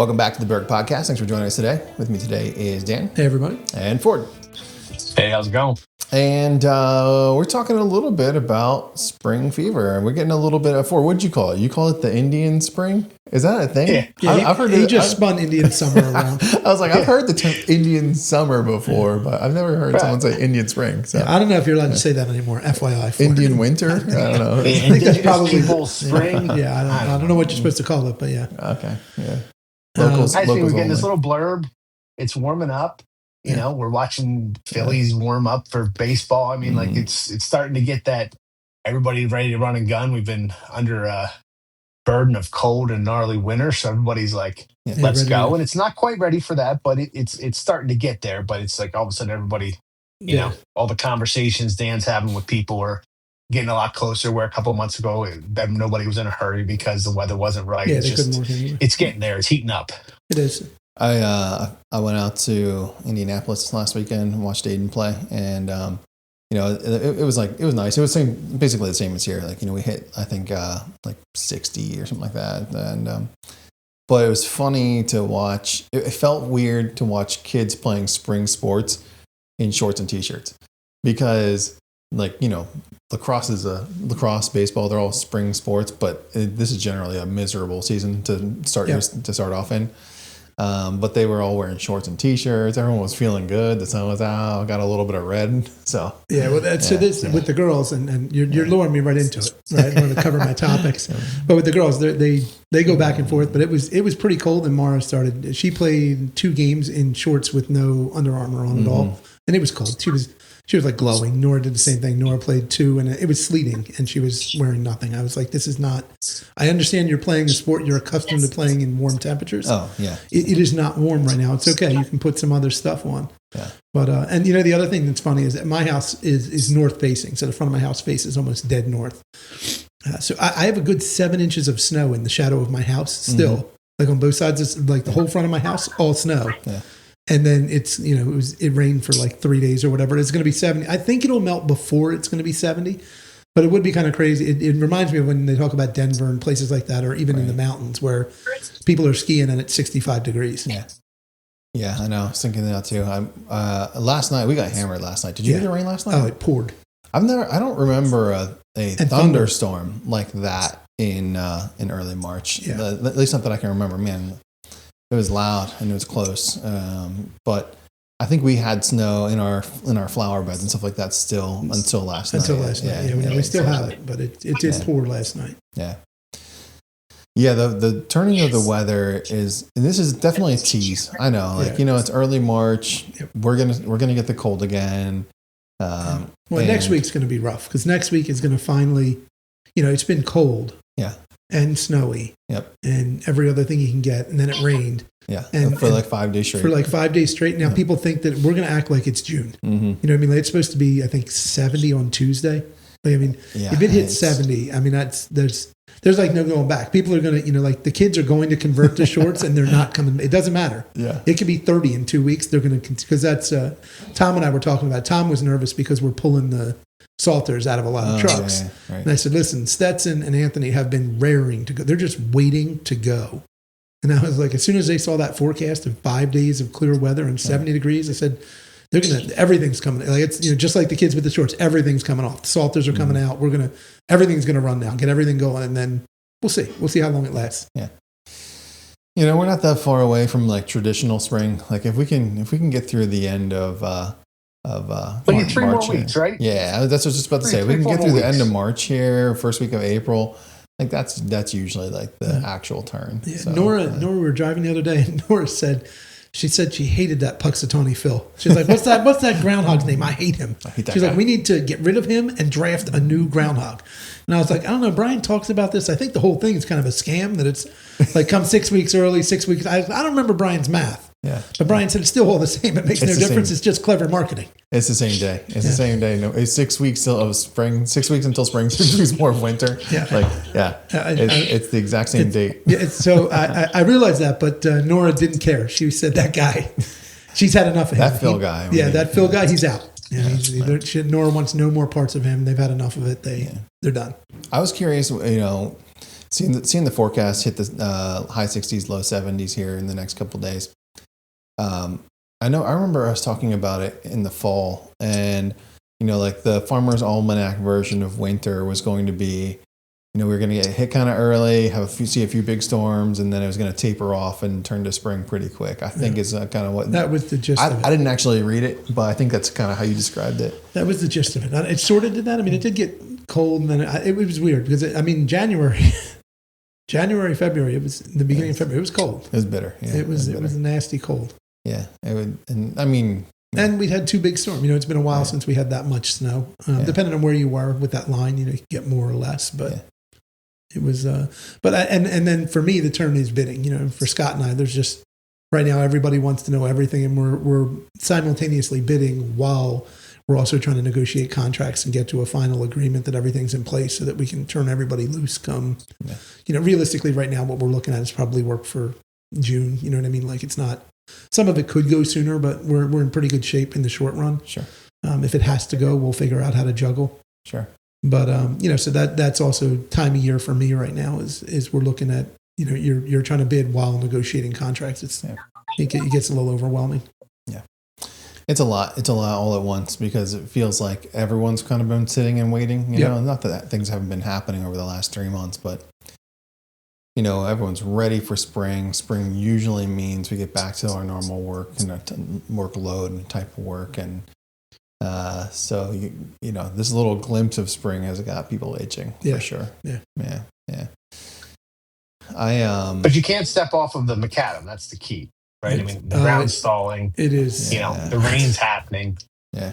Welcome back to the Berg podcast. Thanks for joining us today. With me today is Dan. Hey, everybody. And Ford. Hey, how's it going? And we're talking a little bit about spring fever. We're getting a little bit of, Ford, what'd you call it? You call it the Indian spring? Is that a thing? Yeah, I've heard he just spun Indian summer around. I was like, I've heard the term Indian summer before, but I've never heard someone say Indian spring. So I don't know if you're allowed to say that anymore. FYI. Indian winter? I don't know. I think that's probably spring. Yeah, I don't know what you're supposed to call it, but yeah. Okay, yeah. Actually, we're getting this little blurb. It's warming up. You know, we're watching Phillies warm up for baseball. I mean, like it's starting to get that everybody ready to run and gun. We've been under a burden of cold and gnarly winter, so everybody's like, let's go. And it's not quite ready for that, but it's starting to get there. But it's like all of a sudden everybody, you know, all the conversations Dan's having with people are getting a lot closer, where a couple of months ago nobody was in a hurry because the weather wasn't right. Yeah, it's getting there. It's heating up. It is. I went out to Indianapolis last weekend and watched Aiden play, and you know, it was nice. It was basically the same as here. Like, you know, we hit I think like 60 or something like that, and but it was funny to watch. It felt weird to watch kids playing spring sports in shorts and t-shirts, because, like, you know, lacrosse, baseball, they're all spring sports, but this is generally a miserable season to start off in. But they were all wearing shorts and t-shirts. Everyone was feeling good. The sun was out. Got a little bit of red. So with the girls, and you're luring me right into it. Right, I want to cover my topics. But with the girls, they go back and forth. But it was pretty cold. And Mara started. She played 2 games in shorts with no Under Armour on at all, and it was cold. She was like glowing. Nora did the same thing. Nora played 2, and it was sleeting, and she was wearing nothing. I was like, this is not... I understand you're playing a sport you're accustomed to playing in warm temperatures. Oh, yeah. It is not warm right now. It's okay. You can put some other stuff on. Yeah. But, and, you know, the other thing that's funny is that my house is north-facing, so the front of my house faces almost dead north. So I have a good 7 inches of snow in the shadow of my house still. Like on both sides, like the whole front of my house, all snow. Yeah. And then it's, you know, it rained for like 3 days or whatever. It's going to be 70. I think it'll melt before it's going to be 70, but it would be kind of crazy. It reminds me of when they talk about Denver and places like that, or even in the mountains where people are skiing and it's 65 degrees. Yeah. Yeah, I know. I was thinking that too. Last night, we got hammered last night. Did you get the rain last night? Oh, it poured. I don't remember a thunderstorm like that in early March. Yeah. At least not that I can remember. Man, it was loud and it was close, but I think we had snow in our flower beds and stuff like that still until last night. We still have it, but it did pour last night. Yeah, yeah. The turning of the weather is, and this is definitely a tease. I know, like, you know, it's early March. Yep. We're gonna get the cold again. Next week's gonna be rough, because next week is gonna finally, you know, it's been cold. Yeah. And snowy. Yep. And every other thing you can get. And then it rained. Yeah. And for like 5 days straight. For like 5 days straight. Now people think that we're going to act like it's June. Mm-hmm. You know what I mean? Like, it's supposed to be, I think, 70 on Tuesday. Like, I mean, if it hits 70, I mean, there's like no going back. People are going to, you know, like the kids are going to convert to shorts and they're not coming. It doesn't matter. Yeah. It could be 30 in 2 weeks. They're going to, because that's, Tom and I were talking about. Tom was nervous because we're pulling the Salters out of a lot of trucks. Yeah, right. And I said, listen, Stetson and Anthony have been raring to go. They're just waiting to go. And I was like, as soon as they saw that forecast of 5 days of clear weather and 70 degrees, I said, everything's coming. Like, it's, you know, just like the kids with the shorts, everything's coming off. The Salters are coming out. Everything's going to run now, get everything going. And then we'll see. We'll see how long it lasts. Yeah. You know, we're not that far away from like traditional spring. Like if we can get through the end of March, 3 more weeks, right? Yeah, that's what I was just about to say. We can get through the end of March here, first week of April. Like that's usually like the actual turn. Yeah. So, Nora, we were driving the other day, and Nora said she hated that Puxatawny Phil. She's like, what's that groundhog's name? I hate him. She's like, we need to get rid of him and draft a new groundhog. And I was like, I don't know. Brian talks about this. I think the whole thing is kind of a scam, that it's like come 6 weeks early, 6 weeks. I don't remember Brian's math. Yeah. But Brian said it's still all the same. It makes no difference. It's just clever marketing. It's the same day. It's the same day. No, it's 6 weeks till of spring. 6 weeks until spring. 6 weeks more of winter. Yeah. It's the exact same date. Yeah. So I realized that, but Nora didn't care. She said that guy. She's had enough of him. That Phil guy. That Phil guy. He's out. Yeah, Nora wants no more parts of him. They've had enough of it. They're done. I was curious. You know, seeing the forecast hit the high 60s, low 70s here in the next couple of days. I remember us talking about it in the fall, and like the Farmer's Almanac version of winter was going to be, we were going to get hit kind of early, see a few big storms, and then it was going to taper off and turn to spring pretty quick. I think is kind of what that was the gist of it. I didn't actually read it, but I think that's kind of how you described it. That was the gist of it. It sort of did that. I mean, it did get cold, and then it was weird because January, February, it was the beginning of February. It was cold. It was bitter. Yeah, it was a nasty cold. Yeah, it would, and we had two big storms. It's been a while since we had that much snow. Depending on where you were with that line, you could get more or less. But it was. And then for me, the term is bidding. For Scott and I, there's just right now everybody wants to know everything, and we're simultaneously bidding while we're also trying to negotiate contracts and get to a final agreement that everything's in place so that we can turn everybody loose. Realistically, right now, what we're looking at is probably work for June. You know what I mean? Like it's not. Some of it could go sooner, but we're in pretty good shape in the short run. Sure. If it has to go, we'll figure out how to juggle. Sure. But so that's also time of year for me right now is we're looking at you're trying to bid while negotiating contracts. It gets a little overwhelming. Yeah. It's a lot. It's a lot all at once because it feels like everyone's kind of been sitting and waiting. Not that things haven't been happening over the last 3 months, but everyone's ready for spring. Spring usually means we get back to our normal work and workload and type of work. And so, this little glimpse of spring has got people itching for sure. Yeah. But you can't step off of the macadam. That's the key, right? The ground's stalling. It is. The rain's happening. Yeah.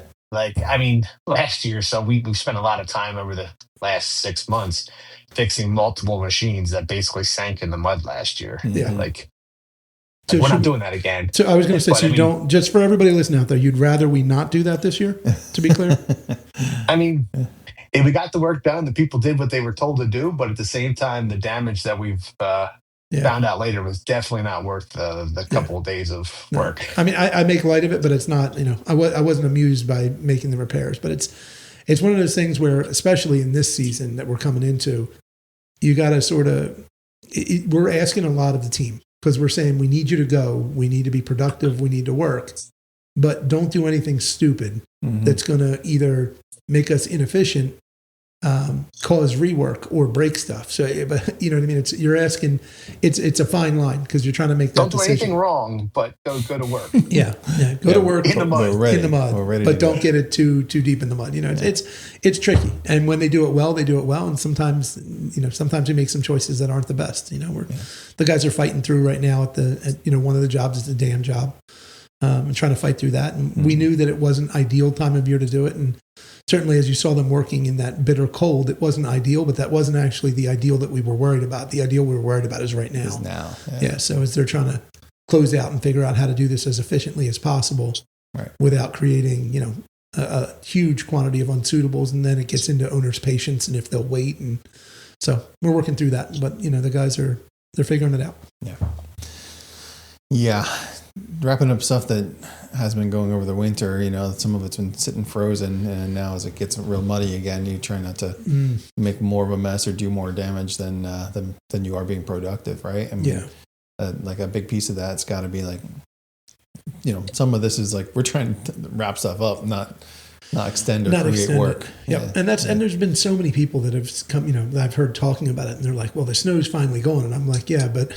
Last year, so we spent a lot of time over the last 6 months fixing multiple machines that basically sank in the mud last year. Yeah. We're not doing that again. So I was going to say, don't, just for everybody listening out there, you'd rather we not do that this year, to be clear? If we got the work done, the people did what they were told to do, but at the same time, the damage that we've found out later was definitely not worth the couple of days of work. I make light of it, but it's not, I wasn't amused by making the repairs, but it's one of those things where, especially in this season that we're coming into, you got to sort of, we're asking a lot of the team because we're saying we need you to go, we need to be productive, we need to work, but don't do anything stupid that's going to either make us inefficient, cause rework or break stuff. So, but you know what I mean? You're asking, it's a fine line because you're trying to make that decision. Don't do anything wrong, but go to work. Go to work in the mud, but don't get it too deep in the mud. It's tricky. And when they do it well, and sometimes we make some choices that aren't the best. The guys are fighting through right now at one of the jobs is the dam job. And trying to fight through that. And we knew that it wasn't ideal time of year to do it. And certainly as you saw them working in that bitter cold, it wasn't ideal, but that wasn't actually the ideal that we were worried about. The ideal we were worried about is right now. So as they're trying to close out and figure out how to do this as efficiently as possible without creating, a huge quantity of unsuitables. And then it gets into owner's patience and if they'll wait. And so we're working through that, but the guys they're figuring it out. Yeah. Wrapping up stuff that has been going over the winter, some of it's been sitting frozen, and now as it gets real muddy again, you try not to make more of a mess or do more damage than you are being productive, right? Like a big piece of that's got to be like, some of this is like we're trying to wrap stuff up, not extend or create work. And and there's been so many people that have come, that I've heard talking about it, and they're like, "Well, the snow's finally gone," and I'm like, "Yeah, but."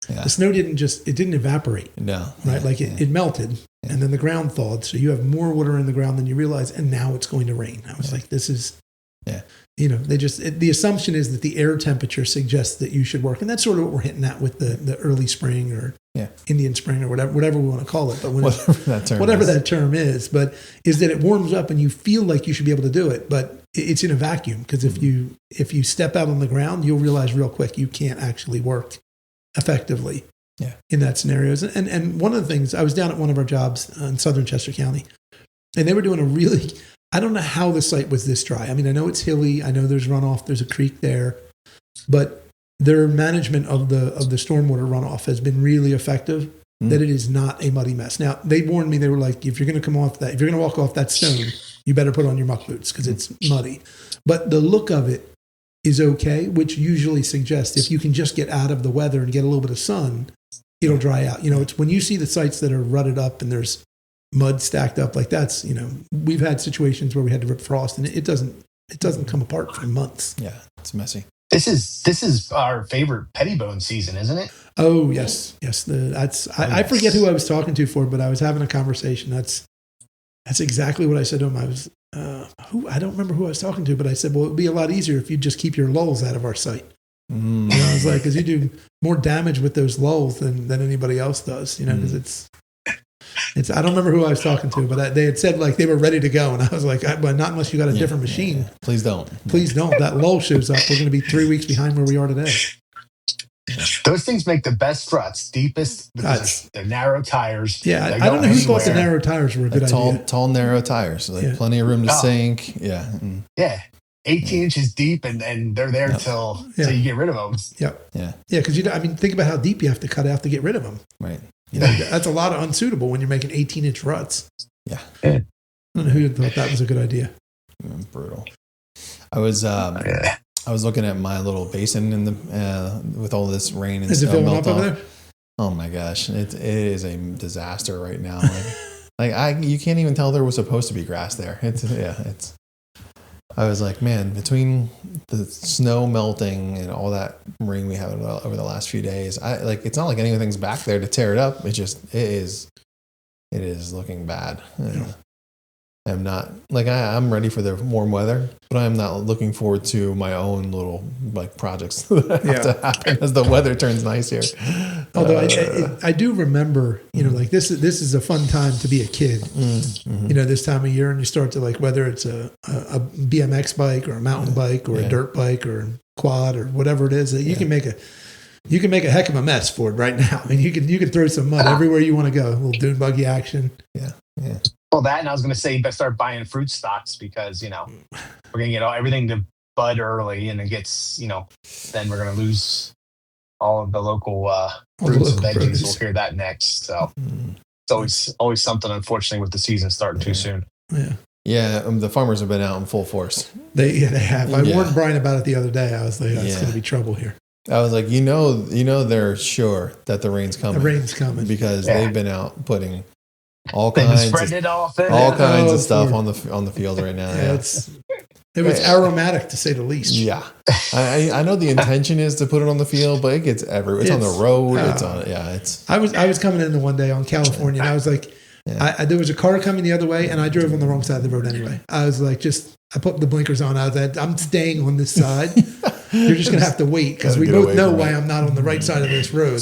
The snow didn't evaporate. No. Right? It melted and then the ground thawed. So you have more water in the ground than you realize. And now it's going to rain. I was like, this is, the assumption is that the air temperature suggests that you should work. And that's sort of what we're hitting at with the early spring or Indian spring or whatever we want to call it. But whatever that term is, but is that it warms up and you feel like you should be able to do it. But it's in a vacuum because if you step out on the ground, you'll realize real quick you can't actually work effectively in that scenario. And one of the things, I was down at one of our jobs in southern Chester County, and they were doing I don't know how the site was this dry. I know it's hilly. I know there's runoff. There's a creek there. But their management of the stormwater runoff has been really effective, that it is not a muddy mess. Now, they warned me, they were like, if you're going to walk off that stone, you better put on your muck boots because it's muddy. But the look of it is okay, which usually suggests if you can just get out of the weather and get a little bit of sun, it'll dry out. It's when you see the sites that are rutted up and there's mud stacked up, like that's, we've had situations where we had to rip frost and it doesn't come apart for months. Yeah, it's messy. This is our favorite pettibone season, isn't it? Oh, yes. I forget who I was talking to but I was having a conversation. That's exactly what I said to him. I was, I don't remember who I was talking to, but I said, well, it would be a lot easier if you just keep your lulls out of our site. And I was like, because you do more damage with those lulls than anybody else does, because it's, I don't remember who I was talking to, but they had said like they were ready to go. And I was like, but not unless you got a different machine. Yeah. Please don't. That lull shows up. We're going to be 3 weeks behind where we are today. Those things make the best struts, deepest, because they're narrow tires. Yeah, I don't know who thought the narrow tires were a good idea. Tall, narrow tires. Plenty of room to sink. Yeah. Yeah. 18 inches deep, and they're there till you get rid of them. Yep. Yeah. Yeah, because think about how deep you have to cut out to get rid of them. Right. That's a lot of unsuitable when you're making 18-inch ruts. Yeah. I don't know who thought that was a good idea. Brutal. I was looking at my little basin in the with all this rain and snow melt off. Over there? Oh my gosh, it is a disaster right now. You can't even tell there was supposed to be grass there. I was like, man, between the snow melting and all that rain we had over the last few days, it's not like anything's back there to tear it up. It is looking bad. I'm not I'm ready for the warm weather, but I'm not looking forward to my own little projects that have to happen as the weather turns nice here. Although I do remember, this is a fun time to be a kid. Mm-hmm. This time of year, and you start to whether it's a BMX bike or a mountain bike or a dirt bike or a quad or whatever it is, that you can make a heck of a mess for it right now. I mean, you can throw some mud everywhere you want to go. A little dune buggy action. Yeah. Yeah. Well, that, and I was going to say you better start buying fruit stocks because, we're going to get everything to bud early and it gets, then we're going to lose all of the local fruits and veggies. We'll hear that next. So it's always something, unfortunately, with the season starting too soon. Yeah. Yeah, the farmers have been out in full force. They have. I warned Brian about it the other day. I was like, it's going to be trouble here. I was like, they're sure that the rain's coming. The rain's coming. Because they've been out putting all kinds of stuff on the field right now. Yeah. It was aromatic to say the least. Yeah, I know the intention is to put it on the field, but it gets everywhere. It's on the road. I was coming in the one day on California, and I was like, there was a car coming the other way, and I drove on the wrong side of the road anyway. I was like, I put the blinkers on. I was like, I'm staying on this side. You're just gonna have to wait because we both know why I'm not on the right side of this road.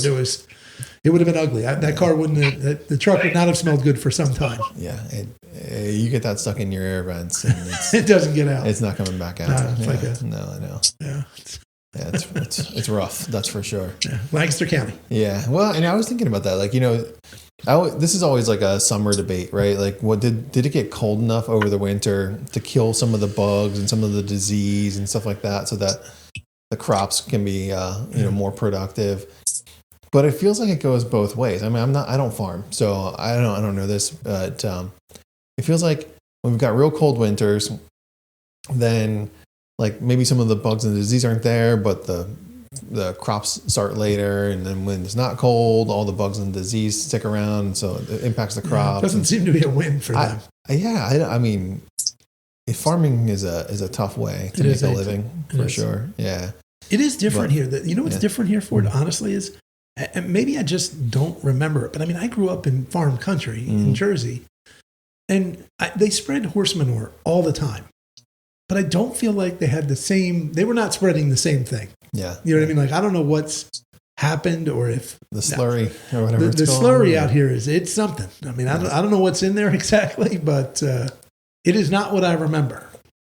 It would have been ugly. That car the truck would not have smelled good for some time. Yeah. You get that stuck in your air vents. And it doesn't get out. It's not coming back out. No, I know. Yeah. Yeah, it's rough. That's for sure. Yeah. Lancaster County. Yeah. Well, and I was thinking about that. This is always like a summer debate, right? Like, what did it get cold enough over the winter to kill some of the bugs and some of the disease and stuff like that, so that the crops can be, more productive? But it feels like it goes both ways. I mean, I don't farm, so I don't know this, but it feels like when we've got real cold winters, then maybe some of the bugs and the disease aren't there, but the crops start later, and then when it's not cold, all the bugs and disease stick around, so it impacts the crops. It doesn't seem to be a win for them. I mean, if farming is a tough way to make a living, for sure. Yeah, it is different here. What's different here for it, honestly, is. And maybe I just don't remember it, but I mean, I grew up in farm country in Jersey, and they spread horse manure all the time. But I don't feel like they had they were not spreading the same thing. Yeah. You know what I mean? I don't know what's happened or if... The slurry or whatever the slurry out here it's something. I mean, I don't know what's in there exactly, but it is not what I remember.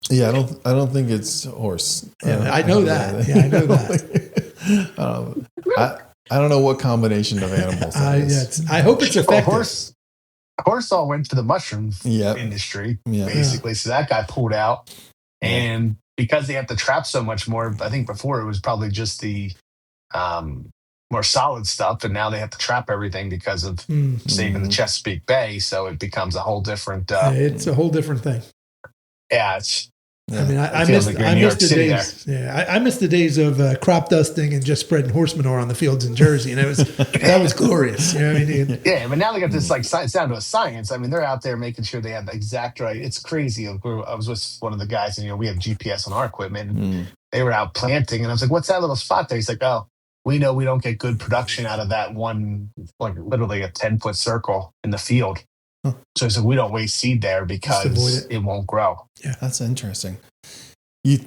Yeah, I don't think it's horse. Yeah, I know that. Yeah, I know that. I don't know what combination of animals that is. I hope it's effective. Horse all went to the mushroom industry, basically. So that got pulled out. And because they have to trap so much more, I think before it was probably just the more solid stuff. And now they have to trap everything because of saving the Chesapeake Bay. So it becomes a whole different... it's a whole different thing. Yeah, I mean, I missed the days. Yeah, I missed the days of crop dusting and just spreading horse manure on the fields in Jersey, and that was glorious. You know what I mean? Yeah, but now they got this like science down to a science. I mean, they're out there making sure they have the exact right. It's crazy. I was with one of the guys, and we have GPS on our equipment. And they were out planting, and I was like, "What's that little spot there?" He's like, "Oh, we know we don't get good production out of that one, like literally a 10-foot circle in the field." So he said, "We don't waste seed there because it won't grow." Yeah, that's interesting. You'd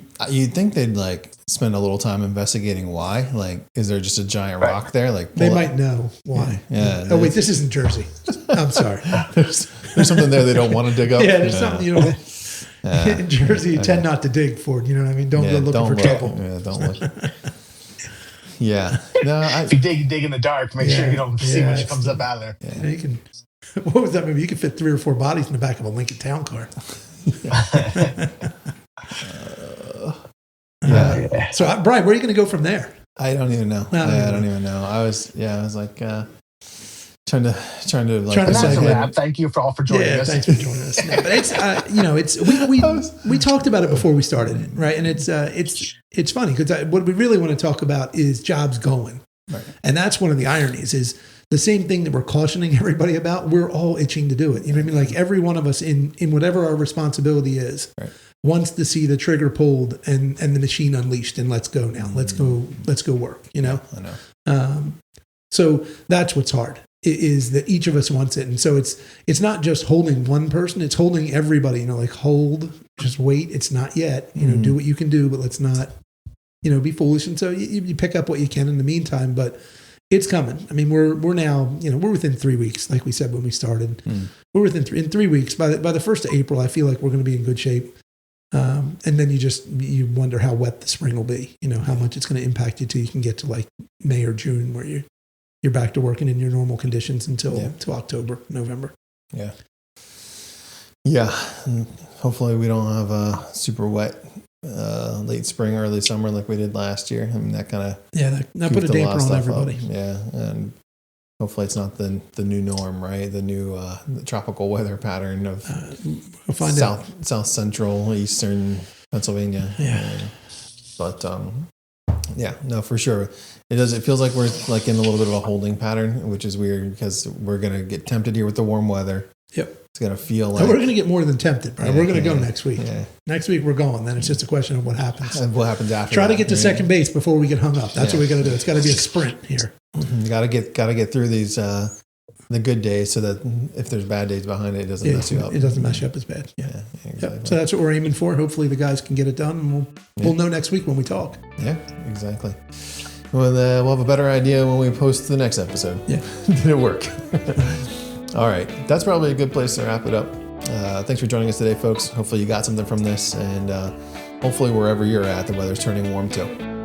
think they'd like spend a little time investigating why. Like, is there just a giant rock there? Like, they might know why. Yeah. Oh wait, this isn't Jersey. I'm sorry. There's something there they don't want to dig up. Yeah, there's something in Jersey you tend not to dig for. You know what I mean? Don't go looking for trouble. Yeah, don't look. Yeah. No, if you dig in the dark, make sure you don't see what comes up out of there. Yeah. You can. What was that movie? You could fit 3 or 4 bodies in the back of a Lincoln Town Car. So, Brian, where are you going to go from there? I don't even know. I don't even know. I was like trying to say, thank you for joining us. Thanks for joining us. No, but it's we talked about it before we started, right? And it's funny because what we really want to talk about is jobs going, right? And that's one of the ironies is the same thing that we're cautioning everybody about. We're all itching to do it. You know what I mean? Like every one of us in whatever our responsibility is. Right. Wants to see the trigger pulled and the machine unleashed and let's go now. Let's go work, I know. So that's what's hard is that each of us wants it. And so it's not just holding one person, it's holding everybody, like hold, just wait. It's not yet, do what you can do, but let's not, be foolish. And so you pick up what you can in the meantime, but it's coming. I mean, we're now, we're within 3 weeks, like we said when we started. We're within 3 weeks. By the 1st of April, I feel like we're going to be in good shape. And then you wonder how wet the spring will be, how much it's going to impact you till you can get to like May or June where you're back to working in your normal conditions until October, November. Yeah. Yeah. And hopefully we don't have a super wet late spring, early summer like we did last year. I mean, that kind of that put a damper on everybody. Yeah. And hopefully it's not the new norm, right? The new the tropical weather pattern of south central, eastern Pennsylvania. Yeah. But no, for sure. It feels like we're like in a little bit of a holding pattern, which is weird because we're going to get tempted here with the warm weather. Yep. It's going to feel like... we're going to get more than tempted, right? We're going to go next week. Yeah. Next week we're going. Then it's just a question of what happens. And what happens after Try to get to second base before we get hung up. That's what we got to do. It's got to be a sprint here. You got to get through these the good days so that if there's bad days behind it, it doesn't mess you up. It doesn't mess you up as bad. Yeah, exactly. So that's what we're aiming for. Hopefully the guys can get it done, and we'll know next week when we talk. Yeah, exactly. Well, we'll have a better idea when we post the next episode. Yeah. Did it work? All right. That's probably a good place to wrap it up. Thanks for joining us today, folks. Hopefully you got something from this, and hopefully wherever you're at, the weather's turning warm too.